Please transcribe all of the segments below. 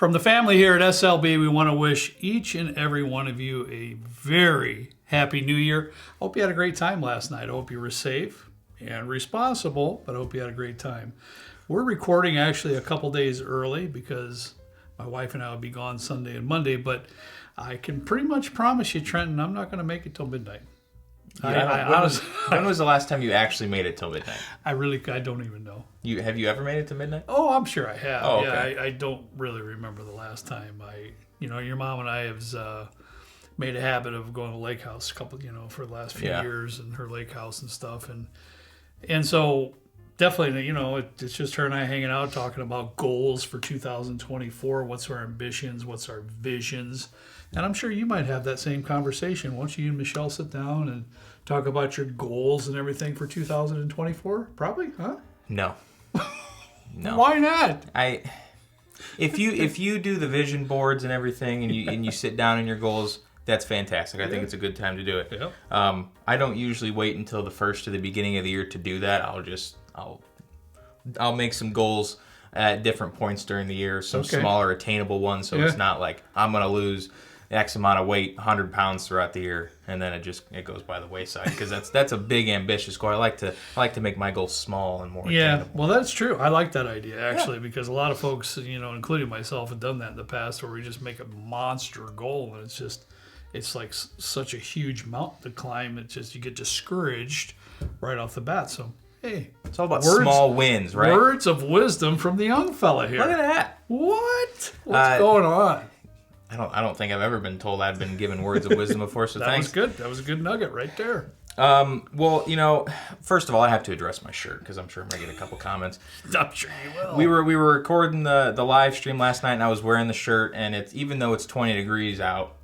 From the family here at SLB, we want to wish each and every one of you a very happy new year. Hope you had a great time last night. I hope you were safe and responsible, but I hope you had a great time. We're recording actually a couple days early because my wife and I will be gone Sunday and Monday, but I can pretty much promise you, Trenton, I'm not going to make it till midnight. When was the last time you actually made it till midnight? I don't even know. Have you ever made it to midnight? Oh, I'm sure I have. Oh, yeah, okay. I don't really remember the last time. Your mom and I have made a habit of going to the lake house for the last few years, and her lake house and stuff, and so definitely, it's just her and I hanging out talking about goals for 2024. What's our ambitions? What's our visions? And I'm sure you might have that same conversation. Once you and Michelle sit down and talk about your goals and everything for 2024, probably, huh? No. Why not? If you do the vision boards and everything, and you sit down in your goals, that's fantastic. I think it's a good time to do it. Yeah. I don't usually wait until the first or the beginning of the year to do that. I'll make some goals at different points during the year, some smaller attainable ones, so it's not like I'm going to lose X amount of weight, 100 pounds throughout the year, and then it goes by the wayside, because that's a big ambitious goal. I like to make my goals small and more attainable. Well, that's true. I like that idea actually, because a lot of folks, including myself, have done that in the past, where we just make a monster goal and it's like such a huge mountain to climb. It's just you get discouraged right off the bat. So hey, it's all about small wins, right? Words of wisdom from the young fella here. Look at that. What? What's going on? I don't think I've ever been told I've been given words of wisdom before, so thanks. That was good. That was a good nugget right there. Well, first of all, I have to address my shirt, because I'm sure I'm going to get a couple comments. I'm sure you will. We were recording the live stream last night, and I was wearing the shirt, and even though it's 20 degrees out,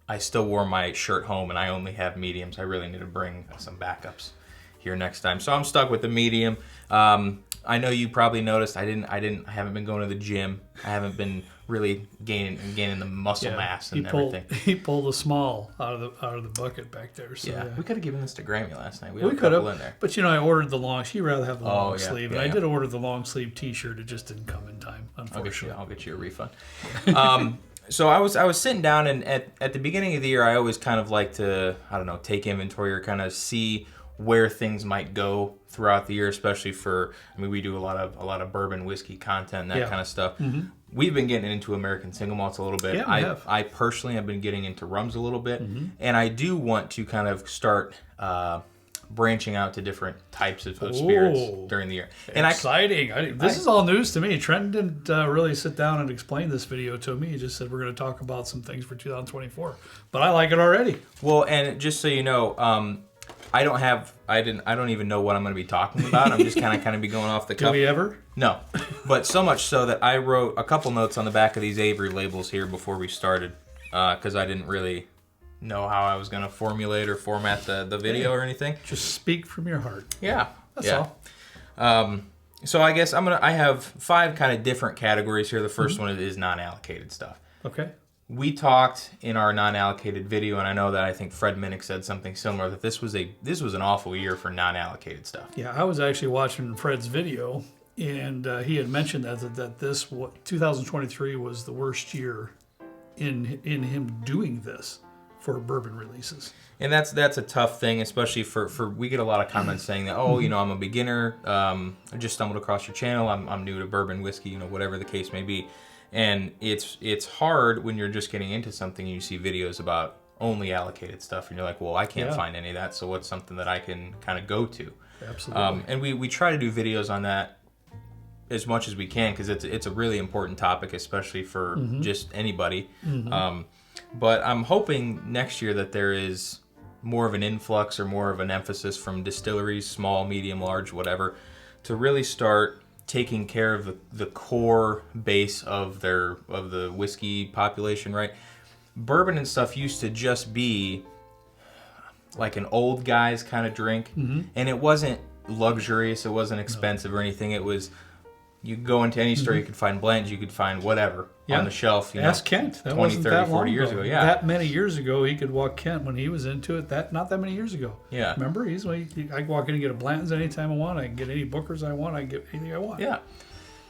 I still wore my shirt home, and I only have mediums. I really need to bring some backups here next time. So I'm stuck with the medium. I know you probably noticed I haven't been going to the gym. I haven't been really gaining the muscle mass and everything. He pulled a small out of the bucket back there. So yeah. We could have given this to Grammy last night. We could couple have in there. But I ordered the long. She'd rather have the long sleeve, and I did order the long sleeve T-shirt. It just didn't come in time, unfortunately. I'll get you a refund. So I was sitting down, and at the beginning of the year, I always kind of like to, take inventory or kind of see where things might go throughout the year, especially we do a lot of bourbon whiskey content and that kind of stuff. Mm-hmm. We've been getting into American single malts a little bit. Yeah, we have. I personally have been getting into rums a little bit, mm-hmm. and I do want to kind of start branching out to different types of spirits during the year. And exciting! This is all news to me. Trent didn't really sit down and explain this video to me. He just said we're going to talk about some things for 2024. But I like it already. Well, and just so you know, I don't even know what I'm going to be talking about. I'm just kind of be going off the cuff. Do we ever? No, but so much so that I wrote a couple notes on the back of these Avery labels here before we started, because I didn't really know how I was going to formulate or format the video or anything. Just speak from your heart. Yeah, that's all. So I guess I have 5 kind of different categories here. The first one is non-allocated stuff. Okay. We talked in our non-allocated video, and I think Fred Minnick said something similar, that this was an awful year for non-allocated stuff. Yeah, I was actually watching Fred's video, and he had mentioned that this 2023 was the worst year in him doing this for bourbon releases. And that's a tough thing, especially for we get a lot of comments saying that, I'm a beginner, I just stumbled across your channel, I'm new to bourbon whiskey, whatever the case may be. And it's hard when you're just getting into something and you see videos about only allocated stuff, and you're like, well, I can't find any of that, so what's something that I can kind of go to? Absolutely. And we try to do videos on that as much as we can, because it's a really important topic, especially for just anybody. Mm-hmm. But I'm hoping next year that there is more of an influx or more of an emphasis from distilleries, small, medium, large, whatever, to really start taking care of the core base of the whiskey population, right? Bourbon and stuff used to just be like an old guy's kind of drink, and it wasn't luxurious, it wasn't expensive or anything. It was, you go into any store, you could find blends, you could find whatever on the shelf. Ask Kent. That 20, wasn't 30, that 40 long years ago. ago. Yeah. That many years ago, he could walk Kent when he was into it. Not that many years ago. Yeah. Remember? I can walk in and get a Blanton's anytime I want. I can get any Booker's I want. I can get anything I want. Yeah.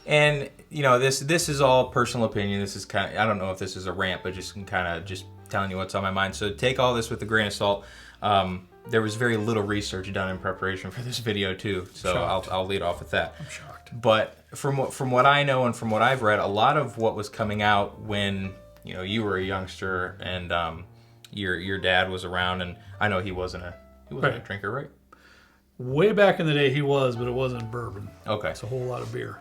And this is all personal opinion. This is kind of, I don't know if this is a rant, but just kind of just telling you what's on my mind. So take all this with a grain of salt. There was very little research done in preparation for this video too, so I'll lead off with that. I'm shocked. But from what I know and from what I've read, a lot of what was coming out when you were a youngster and your dad was around, and I know he wasn't a drinker, right? Way back in the day he was, but it wasn't bourbon. Okay. It's a whole lot of beer.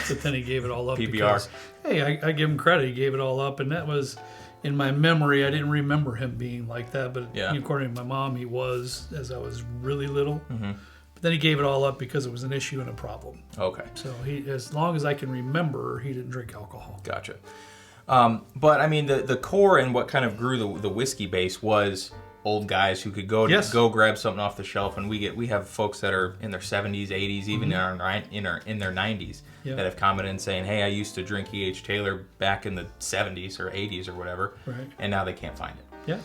But then he gave it all up. PBR. Because, hey, I give him credit. He gave it all up, and that was, in my memory, I didn't remember him being like that. But according to my mom, he was, as I was really little. Mm-hmm. But then he gave it all up because it was an issue and a problem. Okay. So he, as long as I can remember, he didn't drink alcohol. Gotcha. But I mean, the core and what kind of grew the whiskey base was old guys who could go grab something off the shelf, and we have folks that are in their 70s, 80s, even in their 90s that have commented and saying, "Hey, I used to drink E.H. Taylor back in the 70s or 80s or whatever, and now they can't find it." Yeah.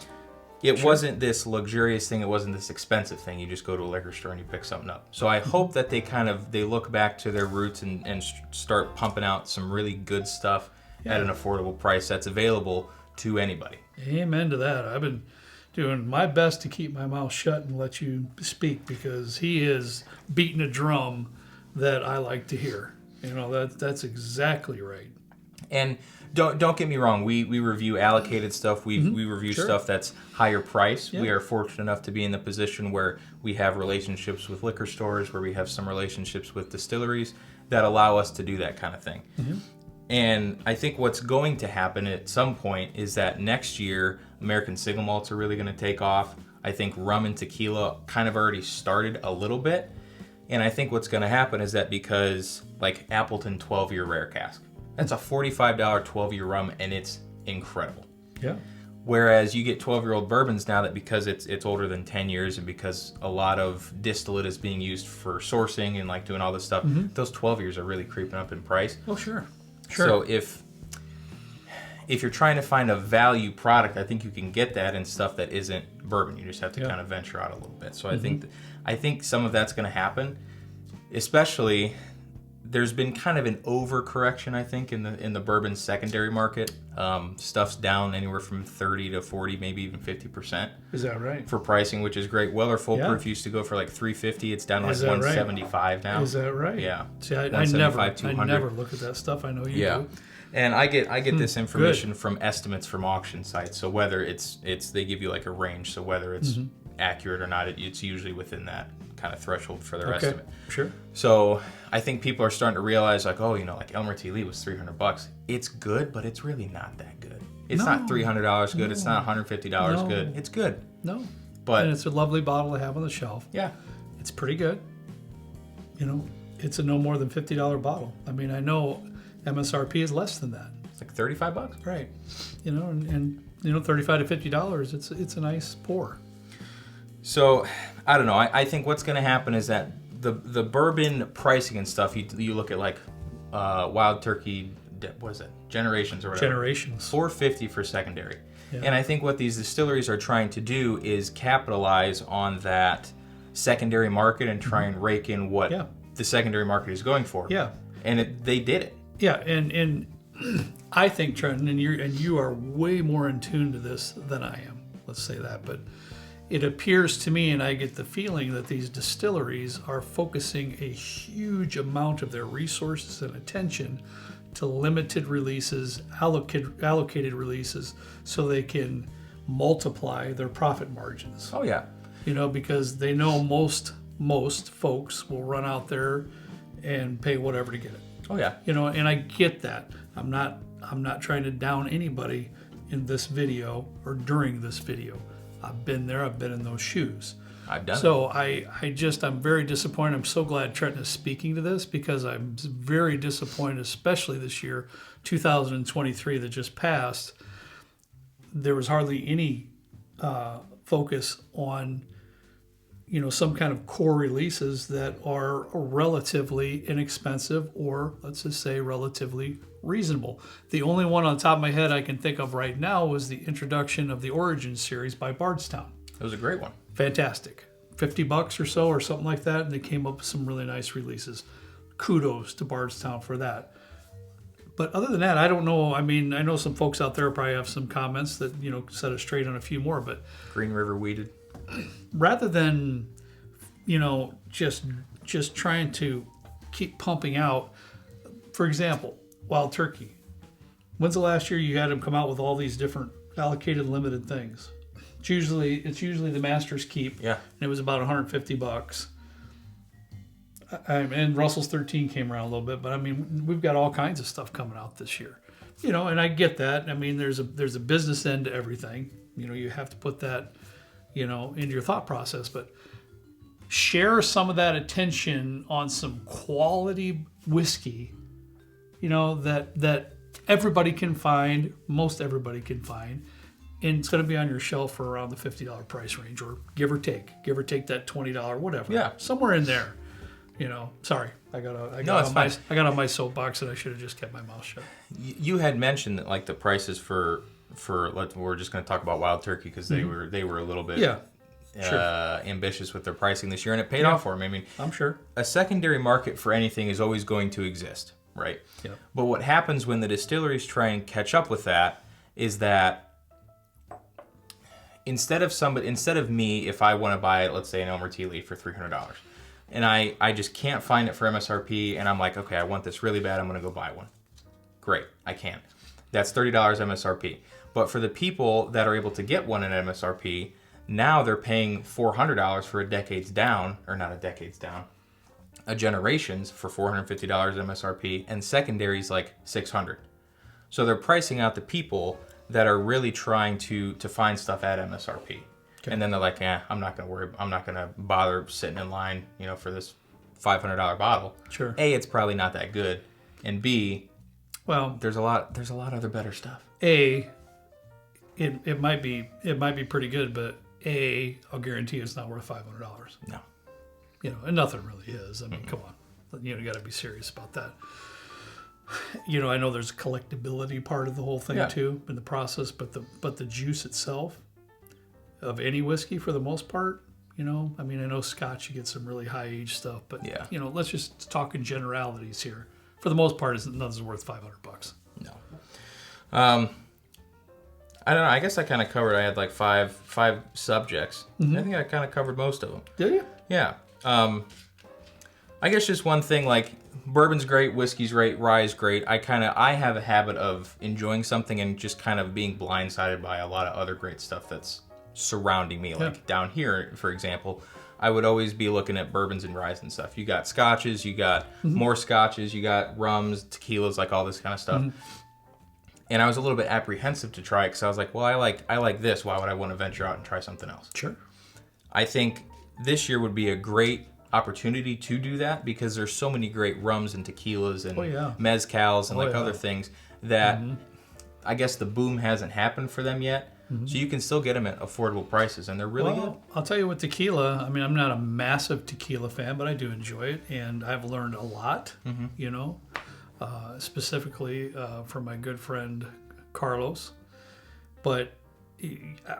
It wasn't this luxurious thing. It wasn't this expensive thing. You just go to a liquor store and you pick something up. So I hope that they look back to their roots and start pumping out some really good stuff at an affordable price that's available to anybody. Amen to that. I've been doing my best to keep my mouth shut and let you speak, because he is beating a drum that I like to hear. That's exactly right. And don't get me wrong. We review allocated stuff. We review stuff that's higher price. Yeah. We are fortunate enough to be in the position where we have relationships with liquor stores, where we have some relationships with distilleries that allow us to do that kind of thing. Mm-hmm. And I think what's going to happen at some point is that next year, American single malts are really going to take off. I think rum and tequila kind of already started a little bit. And I think what's going to happen is that because, like, Appleton 12-year rare cask, that's a $45 12-year rum, and it's incredible. Yeah. Whereas you get 12-year-old bourbons now that because it's older than 10 years and because a lot of distillate is being used for sourcing and, like, doing all this stuff, those 12 years are really creeping up in price. Oh, sure. So if you're trying to find a value product, I think you can get that in stuff that isn't bourbon. You just have to kind of venture out a little bit. So I think some of that's going to happen. Especially, there's been kind of an overcorrection, I think, in the bourbon secondary market. Stuff's down anywhere from 30 to 40, maybe even 50%. Is that right? For pricing, which is great. Weller Full Proof used to go for like $350. It's down to like $175 now. Is that right? Yeah. See, I never look at that stuff. I know you do. And I get this information from estimates from auction sites. So whether it's they give you like a range. So whether it's accurate or not, it's usually within that kind of threshold for their estimate. Sure. So I think people are starting to realize, like, like Elmer T. Lee was $300. It's good, but it's really not that good. It's not $300 good. It's not $150 good. It's good. No. But and it's a lovely bottle to have on the shelf. Yeah. It's pretty good. It's a no more than $50 bottle. I mean, I know MSRP is less than that. It's like $35. Right. And $35 to $50, it's a nice pour. So, I don't know. I think what's going to happen is that the bourbon pricing and stuff, you look at like Wild Turkey, what is it? Generations or whatever. Generations. $450 for secondary. Yeah. And I think what these distilleries are trying to do is capitalize on that secondary market and try and rake in what the secondary market is going for. Yeah. And they did it. Yeah, and I think, Trenton, and you are way more in tune to this than I am. Let's say that, but it appears to me, and I get the feeling that these distilleries are focusing a huge amount of their resources and attention to limited releases, allocated releases, so they can multiply their profit margins. Oh yeah. Because they know most folks will run out there and pay whatever to get it. Oh yeah. And I get that. I'm not trying to down anybody in this video or during this video. I've been there. I've been in those shoes. I've done so it. I'm very disappointed. I'm so glad Trenton is speaking to this, because I'm very disappointed, especially this year, 2023 that just passed. There was hardly any focus on some kind of core releases that are relatively inexpensive, or let's just say relatively reasonable. The only one on the top of my head I can think of right now was the introduction of the Origin series by Bardstown. It was a great one. Fantastic. $50 or so or something like that, and they came up with some really nice releases. Kudos to Bardstown for that. But other than that, I don't know. I mean, I know some folks out there probably have some comments that, set us straight on a few more. But Green River weeded. Rather than, just trying to keep pumping out, for example, wild turkey. When's the last year you had them come out with all these different allocated limited things? It's usually the Master's Keep. Yeah. And it was about $150. And Russell's 13 came around a little bit, but I mean, we've got all kinds of stuff coming out this year, and I get that. I mean, there's a business end to everything. You have to put that, into your thought process, but share some of that attention on some quality whiskey, that everybody can find, most everybody can find, and it's going to be on your shelf for around the $50 price range, or give or take that $20, whatever. Yeah. Somewhere in there. Sorry, I got on my soapbox and I should have just kept my mouth shut. You had mentioned that like the prices for we're just going to talk about wild turkey because they were a little bit ambitious with their pricing this year, and it paid off for them. I mean, I'm sure a secondary market for anything is always going to exist, right? Yeah. But what happens when the distilleries try and catch up with that is that instead of me, if I want to buy, let's say, an Elmer Tea Leaf for $300. And I just can't find it for MSRP, and I'm like, okay, I want this really bad, I'm going to go buy one. Great, I can. That's $30 MSRP. But for the people that are able to get one at MSRP, now they're paying $400 for a generations for $450 MSRP, and secondaries like $600. So they're pricing out the people that are really trying to find stuff at MSRP. Okay. And then they're like, I'm not going to worry. I'm not going to bother sitting in line, for this $500 bottle. Sure. A, it's probably not that good. And B, well, there's a lot other better stuff. A, it might be pretty good, but I'll guarantee it's not worth $500. No. And nothing really is. I mean, come on. You got to be serious about that. I know there's a collectability part of the whole thing too in the process, but the juice itself of any whiskey for the most part, I mean, I know Scotch, you get some really high age stuff, but let's just talk in generalities here. For the most part, nothing's worth $500. No. I don't know. I guess I kind of covered. I had like five subjects. Mm-hmm. I think I kind of covered most of them. Did you? Yeah. I guess just one thing, like bourbon's great, whiskey's great, rye's great. I have a habit of enjoying something and just kind of being blindsided by a lot of other great stuff that's surrounding me. Like down here, for example, I would always be looking at bourbons and ryes and stuff. You got scotches, you got more scotches, you got rums, tequilas, like all this kind of stuff. Mm-hmm. And I was a little bit apprehensive to try it because I was like, well, I like this. Why would I want to venture out and try something else? Sure. I think this year would be a great opportunity to do that because there's so many great rums and tequilas and mezcals and other things that I guess the boom hasn't happened for them yet. Mm-hmm. So you can still get them at affordable prices, and they're really good. I'll tell you with tequila, I mean, I'm not a massive tequila fan, but I do enjoy it, and I've learned a lot, specifically from my good friend Carlos. But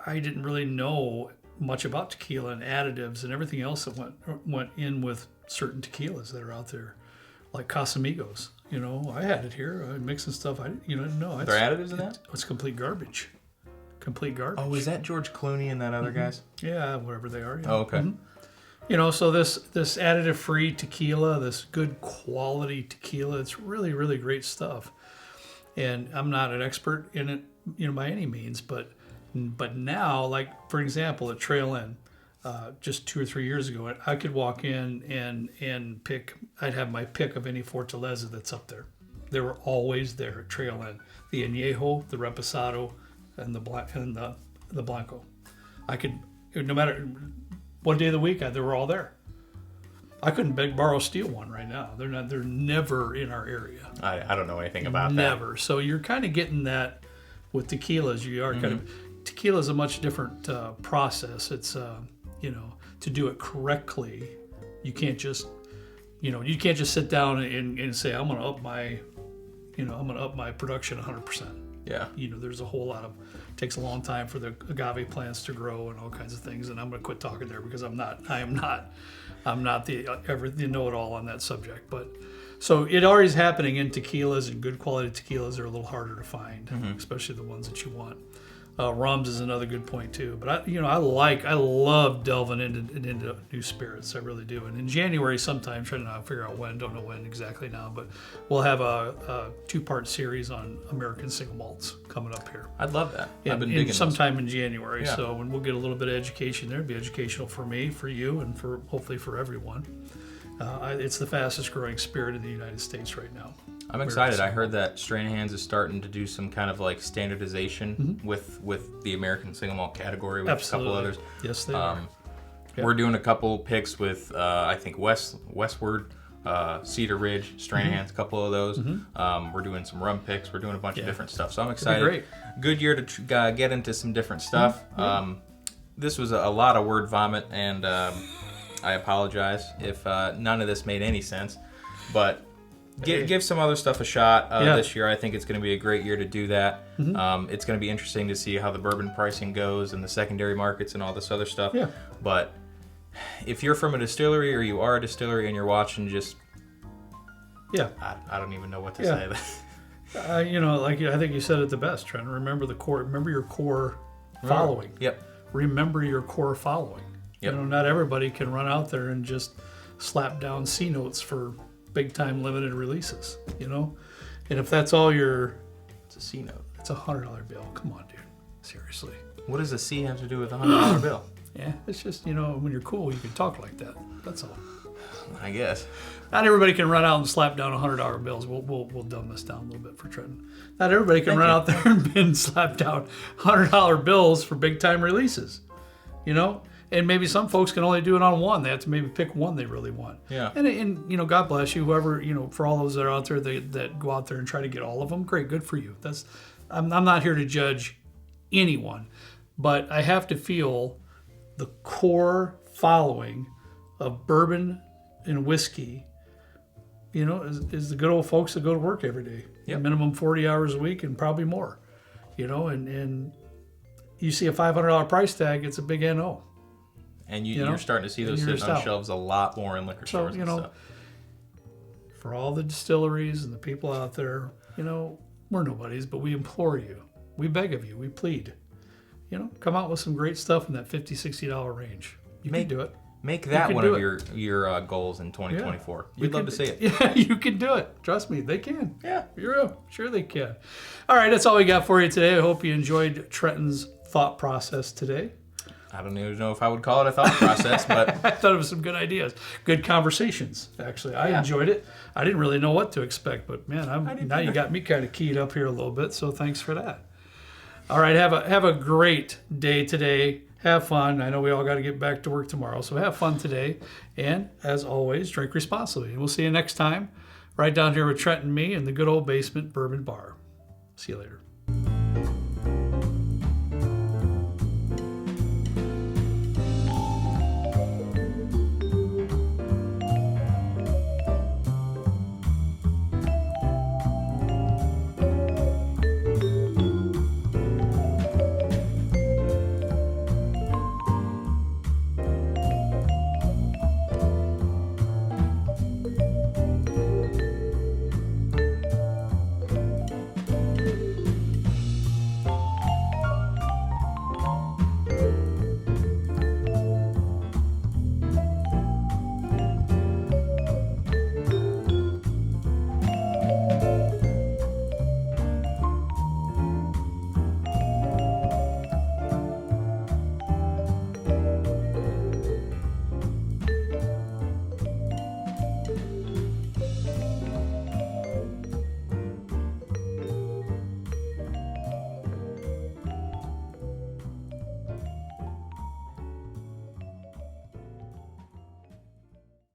I didn't really know much about tequila and additives and everything else that went in with certain tequilas that are out there, like Casamigos. I had it here. I'm mixing stuff. I didn't know. Are there additives in that? It's complete garbage. Complete garbage. Oh, is that George Clooney and that other guys? Yeah, whatever they are. Yeah. Oh, okay. Mm-hmm. So this additive-free tequila, this good quality tequila, it's really, really great stuff. And I'm not an expert in it, by any means, but now, like for example, at Trail Inn, just 2 or 3 years ago, I could walk in and pick. I'd have my pick of any Fortaleza that's up there. They were always there at Trail Inn. The Añejo, the Reposado, and the Blanco. I could, no matter what day of the week, they were all there. I couldn't borrow steal one right now. They're never in our area. I don't know anything about that. Never. So you're kind of getting that with tequilas. You are kind of, tequila is a much different process. It's to do it correctly, you can't just sit down and say I'm going to up my production 100%. Yeah. There's a whole lot of, takes a long time for the agave plants to grow and all kinds of things. And I'm going to quit talking there because I am not the know-it-all on that subject. But So it already is happening in tequilas, and good quality tequilas are a little harder to find, especially the ones that you want. Rums is another good point too. But I love delving into new spirits. I really do. And in January sometime, trying to figure out when, don't know when exactly now, but we'll have a 2-part series on American single malts coming up here. I'd love that. I've been digging sometime in January. Yeah. So when we'll get a little bit of education there, it'll be educational for me, for you, and for hopefully for everyone. It's the fastest growing spirit in the United States right now. I'm excited. I heard that Stranahan's is starting to do some kind of like standardization with the American single malt category with Absolutely. a couple others. Yes, they are. Yep. We're doing a couple picks with I think Westward, Cedar Ridge, Stranahan's, a couple of those. We're doing some rum picks. We're doing a bunch of different stuff. So I'm excited. Great. Good year to get into some different stuff. This was a lot of word vomit, and I apologize if none of this made any sense, but give some other stuff a shot this year. I think it's going to be a great year to do that. It's going to be interesting to see how the bourbon pricing goes and the secondary markets and all this other stuff. Yeah. But if you're from a distillery or you are a distillery and you're watching, just I don't even know what to say. Like I think you said it the best, Trent. Remember the core. Remember your core following. Yep. Remember your core following. Yep. Not everybody can run out there and just slap down C notes for big time limited releases. And if that's all it's a C note. It's $100 bill. Come on, dude. Seriously. What does a C have to do with a $100 bill? Yeah, it's just when you're cool, you can talk like that. That's all. I guess. Not everybody can run out and slap down $100 bills. We'll dumb this down a little bit for Trenton. Not everybody can run out there and slap down $100 bills for big time releases. And maybe some folks can only do it on one. They have to maybe pick one they really want. Yeah. And God bless you, whoever, for all those that are out there that go out there and try to get all of them. Great, good for you. I'm not here to judge anyone, but I have to feel the core following of bourbon and whiskey, is the good old folks that go to work every day. Yep. Minimum 40 hours a week and probably more, and you see a $500 price tag, it's a big NO. And you're starting to see those sitting on shelves a lot more in liquor stores and stuff. For all the distilleries and the people out there, we're nobodies, but we implore you. We beg of you. We plead. Come out with some great stuff in that $50, $60 range. You can do it. Make that one of your goals in 2024. Yeah. We'd love to see it. Yeah, you can do it. Trust me, they can. Yeah. Sure they can. All right, that's all we got for you today. I hope you enjoyed Trenton's thought process today. I don't even know if I would call it a thought process, but I thought it was some good ideas, good conversations. Actually, I enjoyed it. I didn't really know what to expect, but man, now you got me kind of keyed up here a little bit. So thanks for that. All right, have a great day today. Have fun. I know we all got to get back to work tomorrow, so have fun today. And as always, drink responsibly. We'll see you next time, right down here with Trent and me in the good old basement bourbon bar. See you later.